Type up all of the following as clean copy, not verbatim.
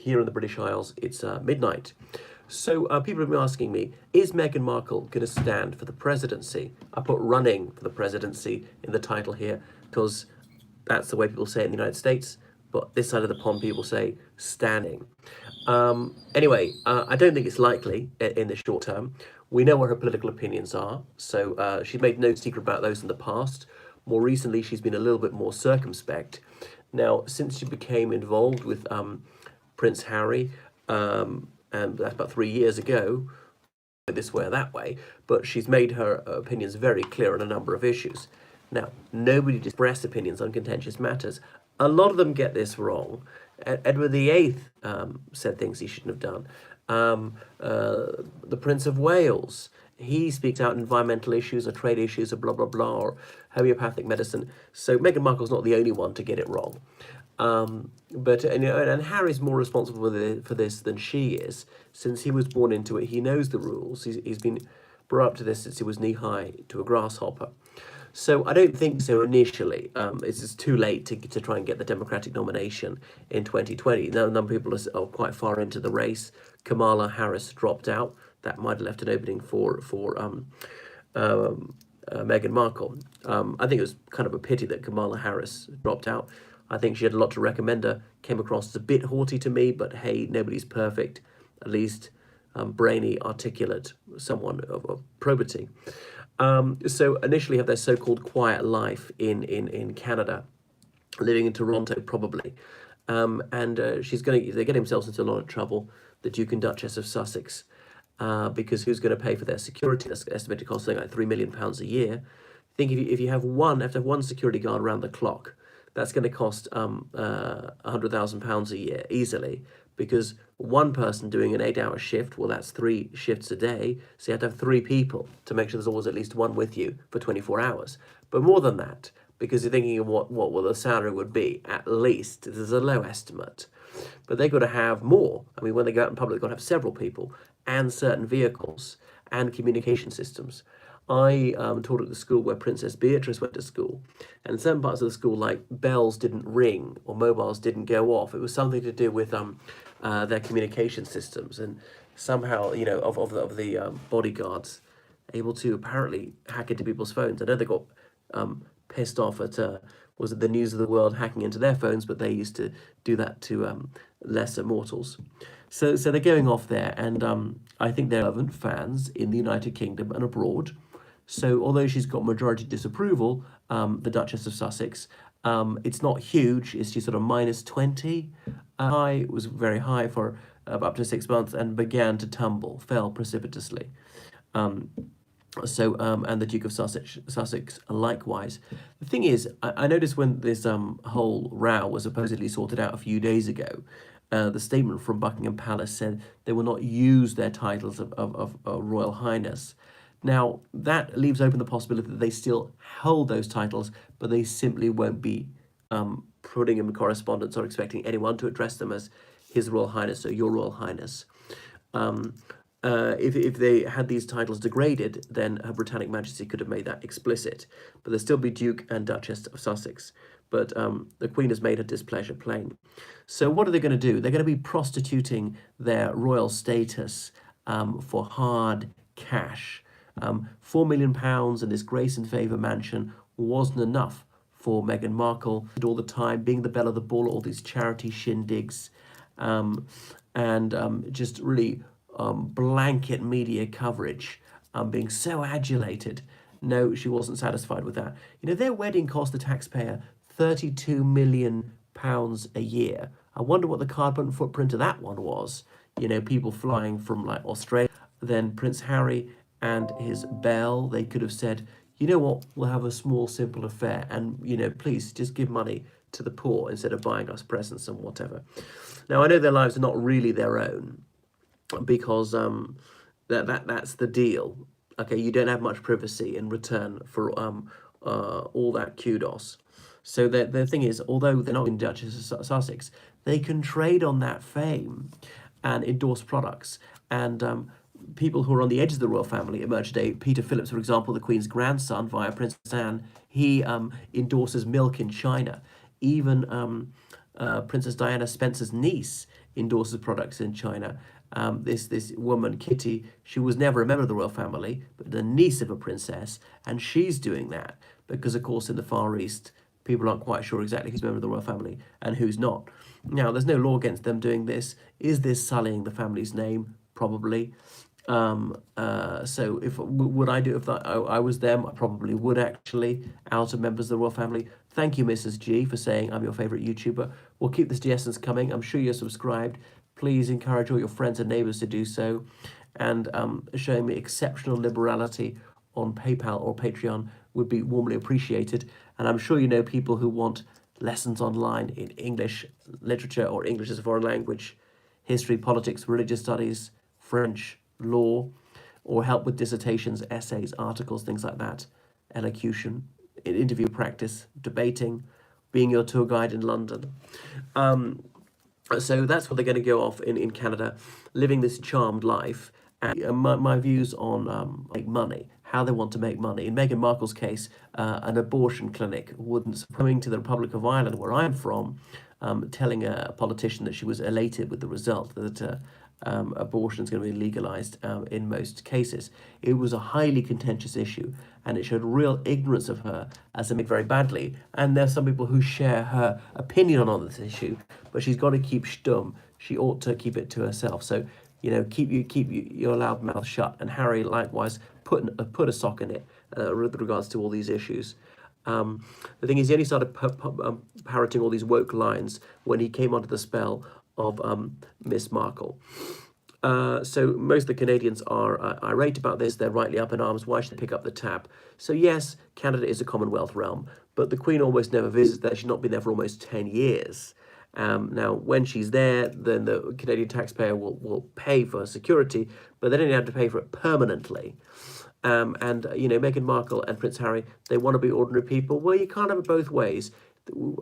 Here in the British Isles, it's midnight. So people have been asking me, is Meghan Markle going to stand for the presidency? I put running for the presidency in the title here because that's the way people say it in the United States. But this side of the pond, people say standing. Anyway, I don't think it's likely in the short term. We know what her political opinions are. So she's made no secret about those in the past. More recently, she's been a little bit more circumspect. Now, since she became involved with Prince Harry, and that's about 3 years ago, this way or that way, but she's made her opinions very clear on a number of issues. Now, nobody express opinions on contentious matters. A lot of them get this wrong. Edward VIII said things he shouldn't have done. The Prince of Wales, he speaks out on environmental issues or trade issues or blah, blah, blah, or homeopathic medicine. So Meghan Markle's not the only one to get it wrong. But and Harry's more responsible for this than she is, since he was born into it. He knows the rules. He's been brought up to this since he was knee-high to a grasshopper. So I don't think so initially. It's just too late to try and get the Democratic nomination in 2020. Now, a number of people are quite far into the race. Kamala Harris dropped out. That might have left an opening for Meghan Markle. I think it was kind of a pity that Kamala Harris dropped out. I think she had a lot to recommend her. Came across as a bit haughty to me, but hey, nobody's perfect. At least brainy, articulate, someone of probity. So initially have their so-called quiet life in Canada, living in Toronto probably. And they're getting themselves into a lot of trouble, the Duke and Duchess of Sussex, because who's going to pay for their security? That's estimated to cost something like £3 million a year. Think if you have to have one security guard around the clock, that's going to cost £100,000 a year easily, because one person doing an 8-hour shift, well, that's 3 shifts a day. So you have to have 3 people to make sure there's always at least one with you for 24 hours. But more than that, because you're thinking of what the salary would be, at least, there's a low estimate. But they've got to have more. I mean, when they go out in public, they've got to have several people and certain vehicles and communication systems. I taught at the school where Princess Beatrice went to school, and in certain parts of the school, like, bells didn't ring or mobiles didn't go off. It was something to do with their communication systems, and somehow, of the bodyguards able to apparently hack into people's phones. I know they got pissed off at was it the News of the World hacking into their phones, but they used to do that to lesser mortals. So they're going off there, and I think they're relevant fans in the United Kingdom and abroad. So although she's got majority disapproval, the Duchess of Sussex, it's not huge. It's just sort of -20 high. It was very high for up to 6 months and began to tumble, fell precipitously. And the Duke of Sussex likewise. The thing is, I noticed when this whole row was supposedly sorted out a few days ago, the statement from Buckingham Palace said they will not use their titles of Royal Highness. Now, that leaves open the possibility that they still hold those titles, but they simply won't be putting them in correspondence or expecting anyone to address them as His Royal Highness or Your Royal Highness. If they had these titles degraded, then Her Britannic Majesty could have made that explicit. But there'll still be Duke and Duchess of Sussex. But the Queen has made her displeasure plain. So what are they going to do? They're going to be prostituting their royal status for hard cash. £4 million in this grace and favour mansion wasn't enough for Meghan Markle. And all the time, being the belle of the ball, all these charity shindigs, and just really blanket media coverage, being so adulated. No, she wasn't satisfied with that. Their wedding cost the taxpayer £32 million a year. I wonder what the carbon footprint of that one was. People flying from like Australia. Then Prince Harry and his belle, they could have said, you know what, we'll have a small, simple affair, and, please just give money to the poor instead of buying us presents and whatever. Now, I know their lives are not really their own, because that's the deal. Okay, you don't have much privacy in return for all that kudos. So the thing is, although they're not in Duchess of Sussex, they can trade on that fame and endorse products. And people who are on the edge of the royal family emerge today. Peter Phillips, for example, the Queen's grandson, via Princess Anne, he endorses milk in China. Even Princess Diana Spencer's niece endorses products in China. This woman, Kitty, she was never a member of the royal family, but the niece of a princess, and she's doing that because, of course, in the Far East, people aren't quite sure exactly who's a member of the royal family and who's not. Now, there's no law against them doing this. Is this sullying the family's name? Probably. So if would I do if I was them? I probably would actually out of members of the royal family. Thank you, Mrs. G, for saying I'm your favourite YouTuber. We'll keep this essence coming. I'm sure you're subscribed. Please encourage all your friends and neighbours to do so, and showing me exceptional liberality on PayPal or Patreon would be warmly appreciated. And I'm sure you know people who want lessons online in English literature or English as a foreign language, history, politics, religious studies, French, law, or help with dissertations, essays, articles, things like that, elocution, interview practice, debating, being your tour guide in London. So that's what they're going to go off in Canada, living this charmed life. And my views on make money, how they want to make money. In Meghan Markle's case, an abortion clinic wouldn't, coming to the Republic of Ireland, where I'm from, telling a politician that she was elated with the result, that abortion is going to be legalized in most cases. It was a highly contentious issue, and it showed real ignorance of her as they make very badly. And there's some people who share her opinion on this issue, but she's got to keep stum. She ought to keep it to herself. So, you know, keep your loud mouth shut. And Harry likewise put a sock in it with regards to all these issues. The thing is, he only started parroting all these woke lines when he came under the spell of Miss Markle. So most of the Canadians are irate about this. They're rightly up in arms. Why should they pick up the tab? So yes, Canada is a Commonwealth realm, but the Queen almost never visits there. She's not been there for almost 10 years. Now, when she's there, then the Canadian taxpayer will pay for security, but they don't have to pay for it permanently. And, you know, Meghan Markle and Prince Harry, they want to be ordinary people. Well, you can't have it both ways.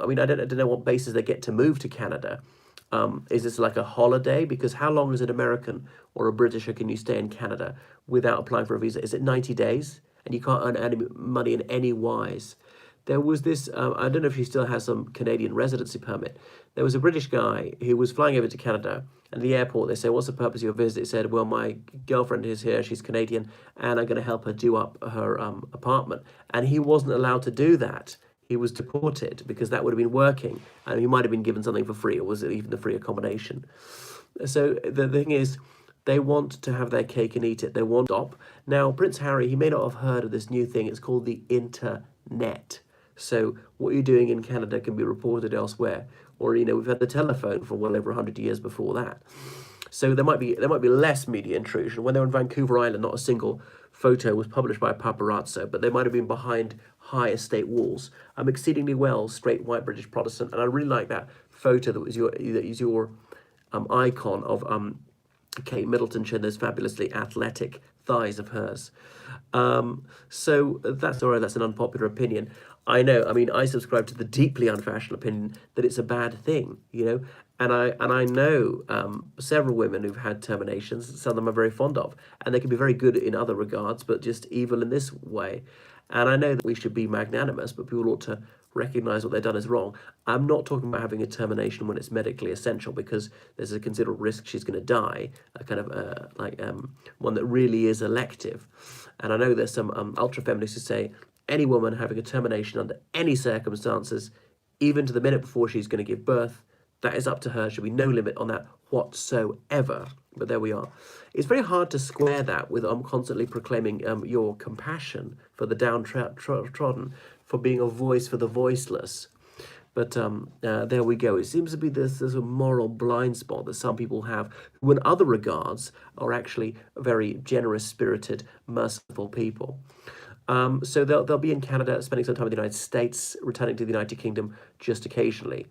I mean, I don't know what basis they get to move to Canada. Is this like a holiday? Because how long as an American or a Britisher can you stay in Canada without applying for a visa? Is it 90 days? And you can't earn any money in any wise. There was this, I don't know if she still has some Canadian residency permit. There was a British guy who was flying over to Canada, and at the airport they say, what's the purpose of your visit? He said, well, my girlfriend is here, she's Canadian, and I'm going to help her do up her apartment. And he wasn't allowed to do that. He was deported because that would have been working, and he might have been given something for free, or was it even the free accommodation? So the thing is, they want to have their cake and eat it. They want to stop. Now, Prince Harry, he may not have heard of this new thing. It's called the internet. So what you're doing in Canada can be reported elsewhere. Or, you know, we've had the telephone for well over 100 years before that. So there might be less media intrusion. When they were in Vancouver Island, not a single photo was published by a paparazzo, but they might have been behind high estate walls. I'm exceedingly well, straight white British Protestant, and I really like that photo that is your icon of Kate Middleton showing those fabulously athletic thighs of hers. So that's all right. That's an unpopular opinion. I know. I mean, I subscribe to the deeply unfashionable opinion that it's a bad thing, you know. And I know several women who've had terminations. Some of them are very fond of, and they can be very good in other regards, but just evil in this way. And I know that we should be magnanimous, but people ought to recognise what they've done is wrong. I'm not talking about having a termination when it's medically essential, because there's a considerable risk she's going to die, a kind of one that really is elective. And I know there's some ultra-feminists who say any woman having a termination under any circumstances, even to the minute before she's going to give birth, that is up to her. There should be no limit on that whatsoever. But there we are. It's very hard to square that with constantly proclaiming your compassion for the downtrodden, for being a voice for the voiceless. But there we go. It seems to be there's a moral blind spot that some people have, who in other regards are actually very generous-spirited, merciful people. So they'll be in Canada, spending some time in the United States, returning to the United Kingdom just occasionally.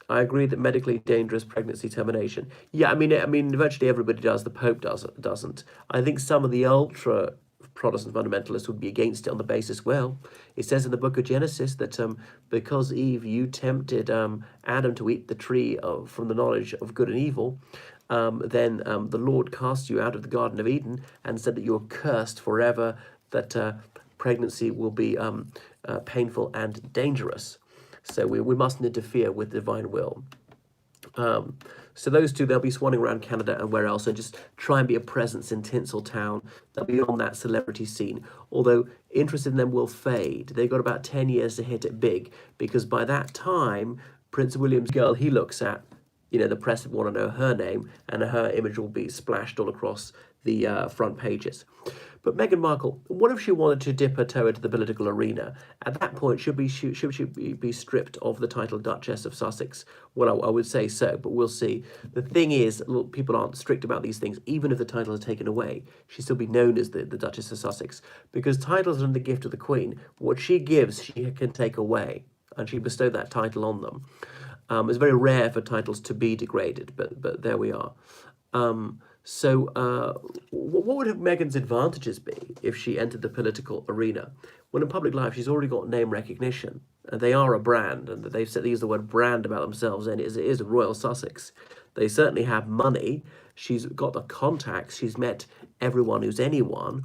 I agree that medically dangerous pregnancy termination. Yeah, I mean, virtually everybody does. The Pope doesn't. I think some of the ultra Protestant fundamentalists would be against it on the basis, well, it says in the book of Genesis that because Eve, you tempted Adam to eat the tree from the knowledge of good and evil, then the Lord cast you out of the Garden of Eden and said that you're cursed forever, that pregnancy will be painful and dangerous. So we mustn't interfere with divine will. So those two, they'll be swanning around Canada and where else, and just try and be a presence in Tinseltown. They'll be on that celebrity scene. Although interest in them will fade. They've got about 10 years to hit it big, because by that time, Prince William's girl he looks at, the press want to know her name, and her image will be splashed all across the front pages. But Meghan Markle, what if she wanted to dip her toe into the political arena? At that point, should she be stripped of the title Duchess of Sussex? Well, I would say so, but we'll see. The thing is, people aren't strict about these things. Even if the title is taken away, she'd still be known as the Duchess of Sussex, because titles are the gift of the Queen. What she gives, she can take away, and she bestowed that title on them. It's very rare for titles to be degraded, but there we are. So what would Meghan's advantages be if she entered the political arena? Well, in public life, she's already got name recognition, and they are a brand, and they use the word brand about themselves, and it is Royal Sussex. They certainly have money. She's got the contacts. She's met everyone who's anyone.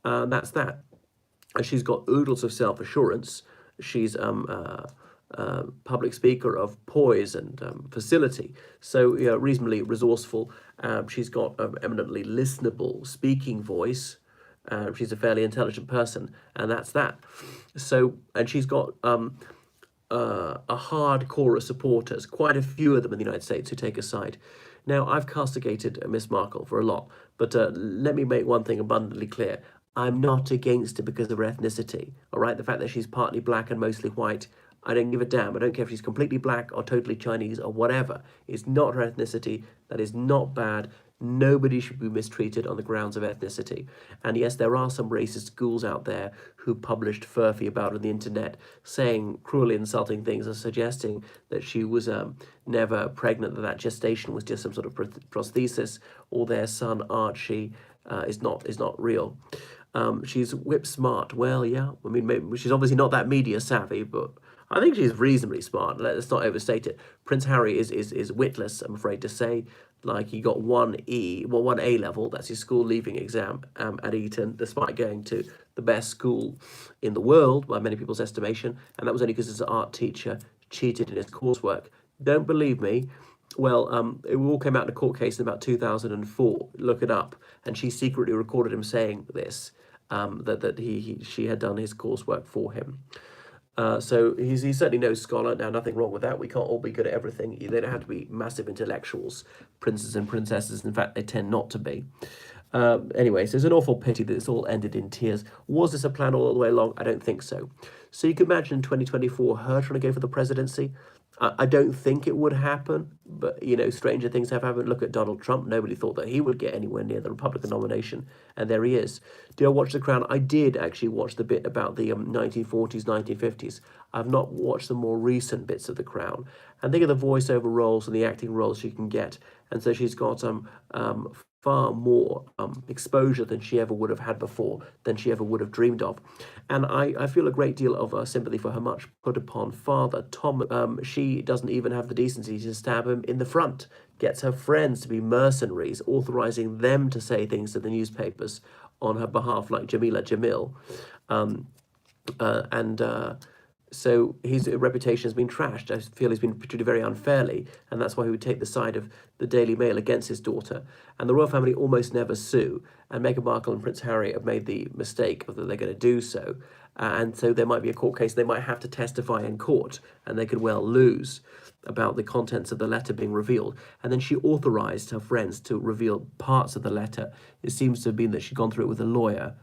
That's that. And she's got oodles of self-assurance. She's public speaker of poise and facility, so reasonably resourceful. She's got an eminently listenable speaking voice. She's a fairly intelligent person, and that's that. So, and she's got a hard core of supporters, quite a few of them in the United States who take a side. Now, I've castigated Miss Markle for a lot, but let me make one thing abundantly clear. I'm not against her because of her ethnicity, all right? The fact that she's partly black and mostly white, I don't give a damn. I don't care if she's completely black or totally Chinese or whatever. It's not her ethnicity. That is not bad. Nobody should be mistreated on the grounds of ethnicity. And yes, there are some racist schools out there who published furphy about her on the internet, saying cruelly insulting things and suggesting that she was never pregnant, that gestation was just some sort of prosthesis, or their son Archie is not real. She's whip smart. Well, yeah, I mean, maybe she's obviously not that media savvy, but I think she's reasonably smart. Let's not overstate it. Prince Harry is witless, I'm afraid to say. Like, he got one A level, that's his school leaving exam at Eton, despite going to the best school in the world, by many people's estimation, and that was only because his art teacher cheated in his coursework. Don't believe me? Well, it all came out in a court case in about 2004. Look it up. And she secretly recorded him saying this, that she had done his coursework for him. So he's certainly no scholar. Now, nothing wrong with that. We can't all be good at everything. They don't have to be massive intellectuals, princes and princesses. In fact, they tend not to be. Anyway, so it's an awful pity that it's all ended in tears. Was this a plan all the way along? I don't think so. So you can imagine in 2024 her trying to go for the presidency. I don't think it would happen, but, stranger things have happened. Look at Donald Trump. Nobody thought that he would get anywhere near the Republican nomination, and there he is. Did I watch The Crown? I did actually watch the bit about the 1940s, 1950s. I've not watched the more recent bits of The Crown. And think of the voiceover roles and the acting roles she can get. And so she's got far more exposure than she ever would have had before, than she ever would have dreamed of. And I feel a great deal of sympathy for her much put upon father, Tom. She doesn't even have the decency to stab him in the front, gets her friends to be mercenaries, authorizing them to say things to the newspapers on her behalf, like Jamila Jamil. So his reputation has been trashed. I feel he's been treated very unfairly, and that's why he would take the side of the Daily Mail against his daughter. And the royal family almost never sue, and Meghan Markle and Prince Harry have made the mistake of that they're going to do so. And so there might be a court case. They might have to testify in court, and they could well lose about the contents of the letter being revealed. And then she authorized her friends to reveal parts of the letter. It seems to have been that she'd gone through it with a lawyer,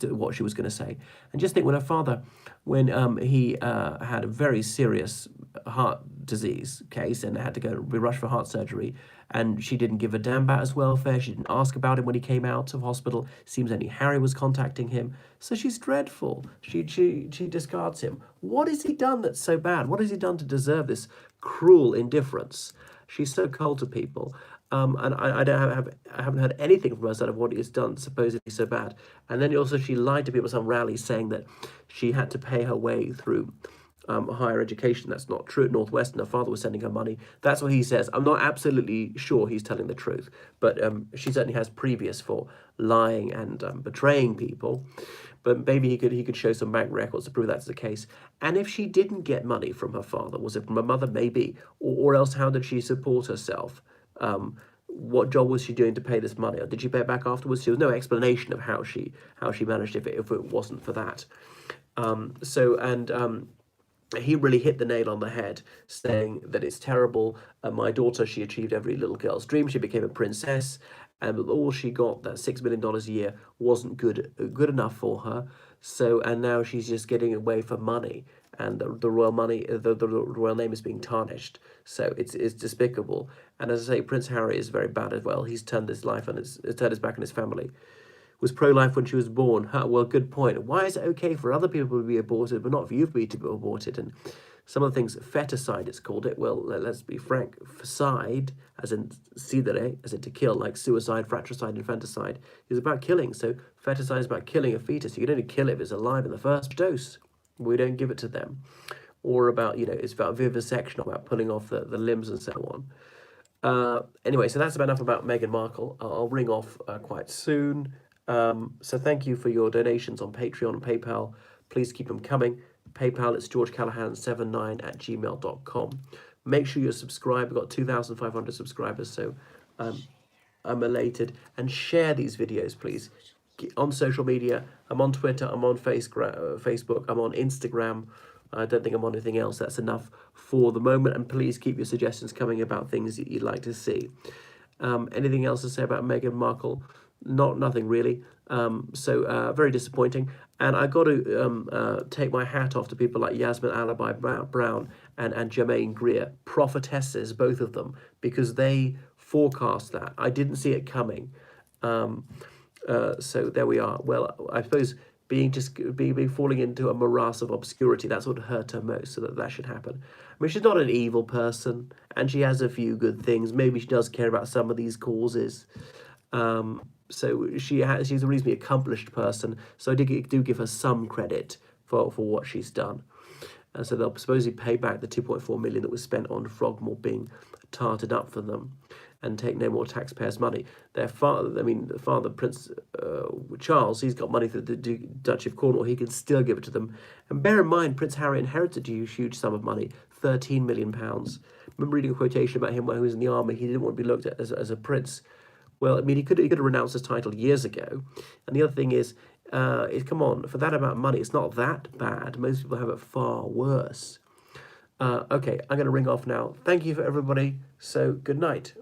what she was going to say. And just think, when her father, when he had a very serious heart disease case and had to be rushed for heart surgery, and she didn't give a damn about his welfare, she didn't ask about him when he came out of hospital. Seems only Harry was contacting him. So she's dreadful. She discards him. What has he done that's so bad? What has he done to deserve this cruel indifference? She's so cold to people. And I haven't heard anything from her side of what he's done supposedly so bad. And then also she lied to people at some rallies saying that she had to pay her way through higher education. That's not true. At Northwestern, her father was sending her money. That's what he says. I'm not absolutely sure he's telling the truth, but she certainly has previous for lying and betraying people. but maybe he could show some bank records to prove that's the case. And if she didn't get money from her father, was it from her mother? Maybe, or else how did she support herself? What job was she doing to pay this money, or did she pay it back afterwards? There was no explanation of how she managed if it wasn't for that. He really hit the nail on the head, saying that it's terrible. My daughter, she achieved every little girl's dream. She became a princess, and all she got, that $6 million a year, wasn't good enough for her. So, and now she's just getting away for money, and the royal money, the royal name is being tarnished. So it's despicable. And as I say, Prince Harry is very bad as well. He's turned his life and turned his back on his family. Was pro-life when she was born. Huh, well, good point. Why is it okay for other people to be aborted, but not for you to be aborted? And some of the things, feticide, it's called it. Well, let's be frank. Facide, as in sidere, as in to kill, like suicide, fratricide, infanticide, is about killing. So feticide is about killing a fetus. You can only kill it if it's alive in the first dose. We don't give it to them. Or about, it's about vivisection, about pulling off the limbs and so on. Anyway, so that's enough about Meghan Markle. I'll ring off quite soon. So thank you for your donations on Patreon and PayPal. Please keep them coming. PayPal, it's georgecallahan79@gmail.com. Make sure you're subscribed. We've got 2,500 subscribers, so I'm elated. And share these videos, please. On social media, I'm on Twitter, I'm on Facebook, I'm on Instagram. I don't think I'm on anything else. That's enough for the moment. And please keep your suggestions coming about things that you'd like to see. Anything else to say about Meghan Markle? Nothing really. Very disappointing. And I got to take my hat off to people like Yasmin Alibi Brown and Jermaine Greer, prophetesses, both of them, because they forecast that. I didn't see it coming. So there we are. Well, I suppose being falling into a morass of obscurity, that's what hurt her most, so that should happen. I mean, she's not an evil person, and she has a few good things. Maybe she does care about some of these causes. So she's a reasonably accomplished person, so I do give her some credit for what she's done. So they'll supposedly pay back the 2.4 million that was spent on Frogmore being tarted up for them, and take no more taxpayers' money. Their father, the father, Prince Charles, he's got money through the Duchy of Cornwall. He can still give it to them. And bear in mind, Prince Harry inherited a huge sum of money, £13 million. I remember reading a quotation about him when he was in the army. He didn't want to be looked at as a prince. Well, I mean, he could have renounced his title years ago. And the other thing is, come on, for that amount of money, it's not that bad. Most people have it far worse. Okay, I'm going to ring off now. Thank you for everybody. So good night.